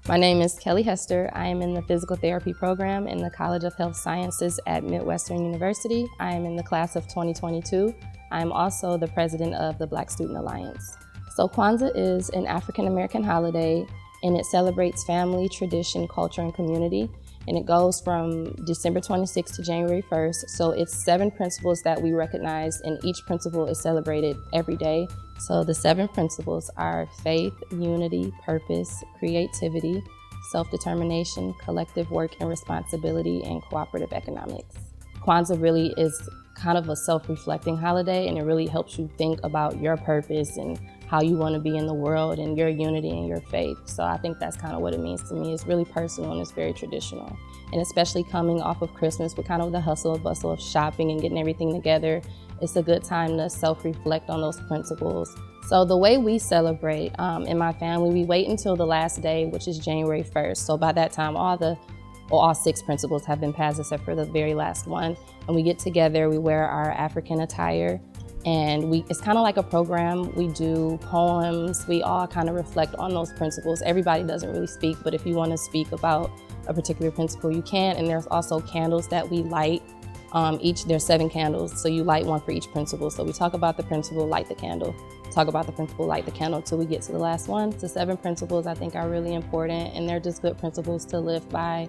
My name is Kelly Hester. I am in the physical therapy program in the College of Health Sciences at Midwestern University. I am in the class of 2022. I am also the president of the Black Student Alliance. So Kwanzaa is an African American holiday, and it celebrates family, tradition, culture, and community. And it goes from December 26th to January 1st. So it's 7 principles that we recognize, and each principle is celebrated every day. So the 7 principles are faith, unity, purpose, creativity, self-determination, collective work and responsibility, and cooperative economics. Kwanzaa really is kind of a self-reflecting holiday, and it really helps you think about your purpose and how you want to be in the world and your unity and your faith. So I think that's kind of what it means to me. It's really personal and it's very traditional. And especially coming off of Christmas with kind of the hustle and bustle of shopping and getting everything together, it's a good time to self-reflect on those principles. So the way we celebrate in my family, we wait until the last day, which is January 1st. So by that time, all 6 principles have been passed except for the very last one. And we get together, we wear our African attire, and it's kind of like a program. We do poems, we all kind of reflect on those principles. Everybody doesn't really speak, but if you want to speak about a particular principle, you can. And there's also candles that we light. There's 7 candles, so you light one for each principle. So we talk about the principle, light the candle. Talk about the principle, light the candle, until we get to the last one. The 7 principles I think are really important, and they're just good principles to live by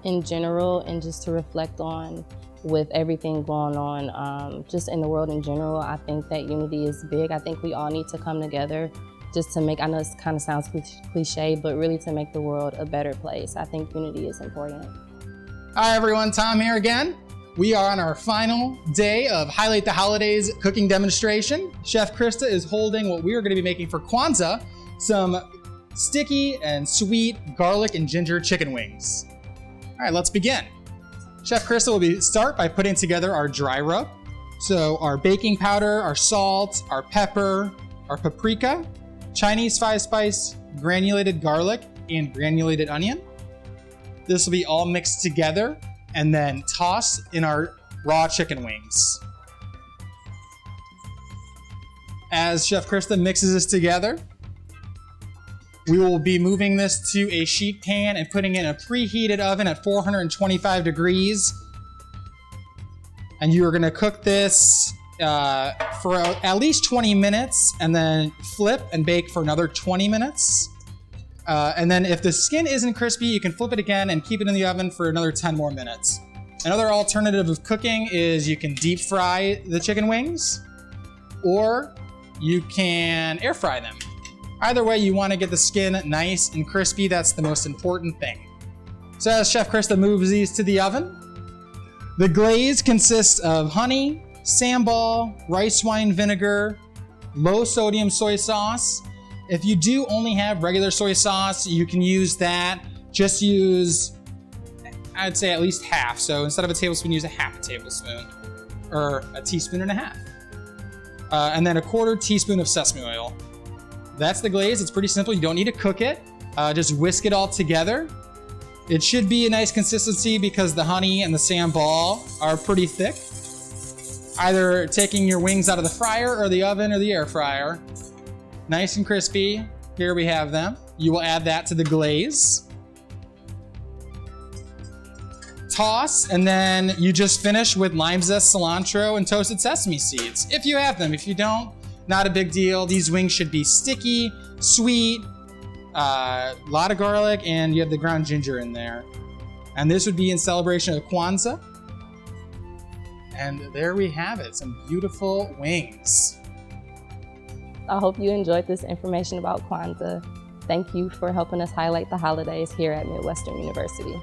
in general, and just to reflect on with everything going on just in the world in general. I think that unity is big. I think we all need to come together just to make, I know it kind of sounds cliche, but really to make the world a better place. I think unity is important. Hi everyone, Tom here again. We are on our final day of Highlight the Holidays cooking demonstration. Chef Krista is holding what we are going to be making for Kwanzaa, some sticky and sweet garlic and ginger chicken wings. All right, let's begin. Chef Krista will start by putting together our dry rub. So our baking powder, our salt, our pepper, our paprika, Chinese 5-spice, granulated garlic, and granulated onion. This will be all mixed together and then tossed in our raw chicken wings. As Chef Krista mixes this together, we will be moving this to a sheet pan and putting it in a preheated oven at 425 degrees. And you are going to cook this for at least 20 minutes, and then flip and bake for another 20 minutes. And then if the skin isn't crispy, you can flip it again and keep it in the oven for another 10 more minutes. Another alternative of cooking is you can deep fry the chicken wings, or you can air fry them. Either way, you want to get the skin nice and crispy. That's the most important thing. So as Chef Krista moves these to the oven, the glaze consists of honey, sambal, rice wine vinegar, low sodium soy sauce. If you do only have regular soy sauce, you can use that. Just use, I'd say, at least half. So instead of a tablespoon, use a half a tablespoon, or a teaspoon and a half. And then a 1/4 teaspoon of sesame oil. That's the glaze. It's pretty simple. You don't need to cook it. Just whisk it all together. It should be a nice consistency because the honey and the sambal are pretty thick. Either taking your wings out of the fryer or the oven or the air fryer. Nice and crispy. Here we have them. You will add that to the glaze. Toss, and then you just finish with lime zest, cilantro, and toasted sesame seeds. If you have them. If you don't, not a big deal. These wings should be sticky, sweet, a lot of garlic, and you have the ground ginger in there. And this would be in celebration of Kwanzaa. And there we have it, some beautiful wings. I hope you enjoyed this information about Kwanzaa. Thank you for helping us highlight the holidays here at Midwestern University.